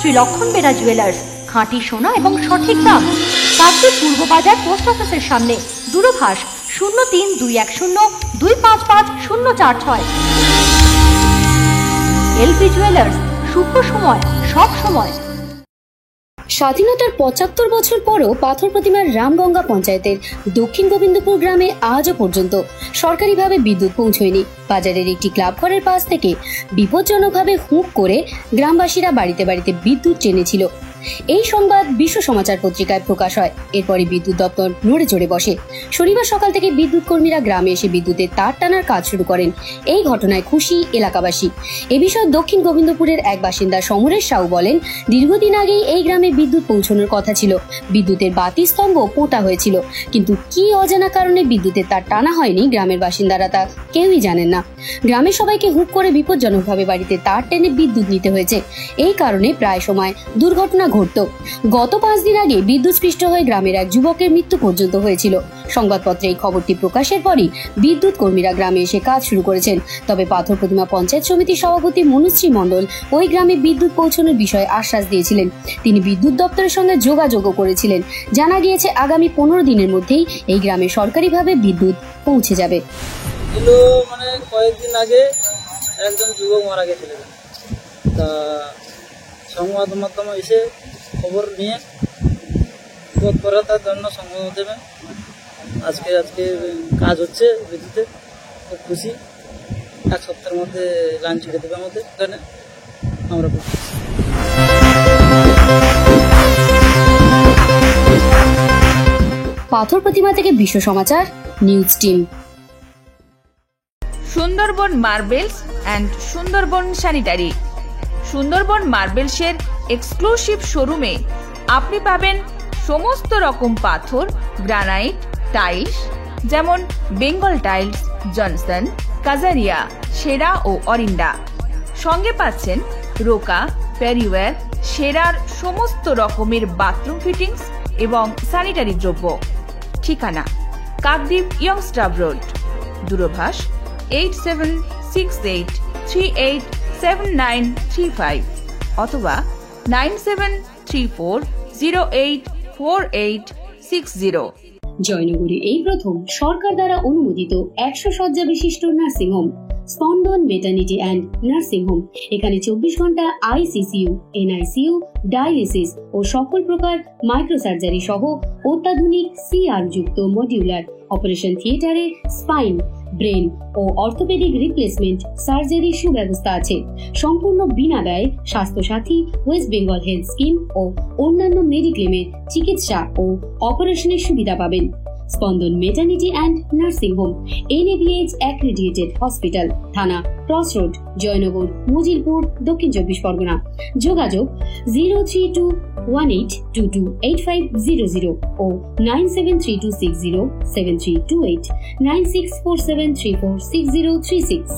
শ্রী লক্ষণ বেরা জুয়েলার্স, খাঁটি সোনা এবং সঠিক দাম। কাকদ্বীপ পূর্ব বাজার পোস্ট অফিসের সামনে। দূরভাষ 032102555046। এলপি জুয়েলার্স, শুভ সময় সব সময়। স্বাধীনতার ৭৫ বছর পরও পাথর প্রতিমার রামগঙ্গা পঞ্চায়েতের দক্ষিণ গোবিন্দপুর গ্রামে আজও পর্যন্ত সরকারিভাবে বিদ্যুৎ পৌঁছয়নি। বাজারের একটি ক্লাব ঘরের পাশ থেকে বিপজ্জনকভাবে হুক করে গ্রামবাসীরা বাড়িতে বাড়িতে বিদ্যুৎ টেনেছিল। এই সংবাদ বিশ্ব সমাচার পত্রিকায় প্রকাশ হয়। এরপরই বিদ্যুৎ দপ্তর নড়ে চড়ে বসে। শনিবার সকাল থেকে বিদ্যুৎ কর্মীরা গ্রামে এসে বিদ্যুতের তার টানার কাজ শুরু করেন। এই ঘটনায় খুশি এলাকাবাসী। এ বিষয়ে দক্ষিণ গোবিন্দপুরের এক বাসিন্দা সমরেশ সাউ বলেন, দীর্ঘদিন আগেই এই গ্রামে বিদ্যুৎ পৌঁছানোর কথা ছিল। বিদ্যুতের বাতি স্তম্ভ পোঁতা হয়েছিল, কিন্তু কি অজানা কারণে বিদ্যুতের তার টানা হয়নি গ্রামের বাসিন্দারা তা কেউই জানেন না। গ্রামের সবাইকে হুক করে বিপজ্জনকভাবে বাড়িতে তার টেনে বিদ্যুৎ নিতে হয়েছে। এই কারণে প্রায় সময় দুর্ঘটনা ঘটত। গত 5 দিন আগে বিদ্যুৎস্পৃষ্ট হয়ে গ্রামের এক যুবকের মৃত্যু পর্যন্ত হয়েছিল। সংবাদপত্রে এই খবরটি প্রকাশের পরই বিদ্যুৎ কর্মীরা গ্রামে এসে কাজ শুরু করেছেন। তবে পাথর প্রতিমা পঞ্চায়েত সমিতির সভাপতি মনুশ্রী মণ্ডল ওই গ্রামে বিদ্যুৎ পৌঁছানোর বিষয়ে আশ্বাস দিয়েছিলেন। তিনি বিদ্যুৎ দপ্তরের সঙ্গে যোগাযোগও করেছিলেন। জানা গিয়েছে আগামী 15 দিনের মধ্যেই এই গ্রামে সরকারিভাবে বিদ্যুৎ পৌঁছে যাবে। কয়েকদিন আগে একজন যুবক মারা গেছিলেন, তা সংবাদ মাধ্যমে এসে খবর নিয়ে তৎপরতার জন্য সংবাদ মাধ্যমে আজকে কাজ হচ্ছে বিদ্যুতে। খুব খুশি। 1 সপ্তাহের মধ্যে লাইন ছেড়ে দেবে আমাদের এখানে। আমরা পাথর প্রতিমা থেকে Bishwa Samachar news team. Sundarban marbles and Sundarban sanitary. Sundarban মার্বেলসের এক্সক্লুসিভ শোরুমে আপনি পাবেন সমস্ত রকম পাথর, গ্রানাইট, টাইলস, যেমন বেঙ্গল টাইলস, জনসন, কাজারিয়া, সেরা ও অরিন্ডা। সঙ্গে পাচ্ছেন রোকা, প্যারিওয়্যার, সেরার সমস্ত রকমের বাথরুম ফিটিংস এবং স্যানিটারি দ্রব্য। ঠিকানা কাকদ্বীপ ইয়ংস্টার রোড। দূরভাষ 8768387935 অথবা 9734084860। জয়নগরে এই প্রথম সরকার দ্বারা অনুমোদিত 100 শয্যা বিশিষ্ট নার্সিংহোম স্পন্দন মেটার্নিটি অ্যান্ড নার্সিং হোম। এখানে 24 ঘন্টা আইসিসিইউ, এনআইসিইউ, ডায়ালিসিস ও সকল প্রকার মাইক্রোসার্জারি সহ অত্যাধুনিক সিআর যুক্ত মডিউলার অপারেশন থিয়েটারে স্পাইন, ব্রেন ও অর্থোপেডিক রিপ্লেসমেন্ট সার্জারির সুব্যবস্থা আছে। সম্পূর্ণ বিনা ব্যয়ে Swasthya Sathi, west Bengal health scheme ও অন্যান্য মেডিক্লেমের চিকিৎসা ও অপারেশনের সুবিধা পাবেন। Spandan maternity and nursing home, NABH accredited hospital, Thana cross road, Joynagar, Majilpur, Dakshin 24 Pargana. যোগাযোগ 0321822850 ও 9732607328, 9647346036।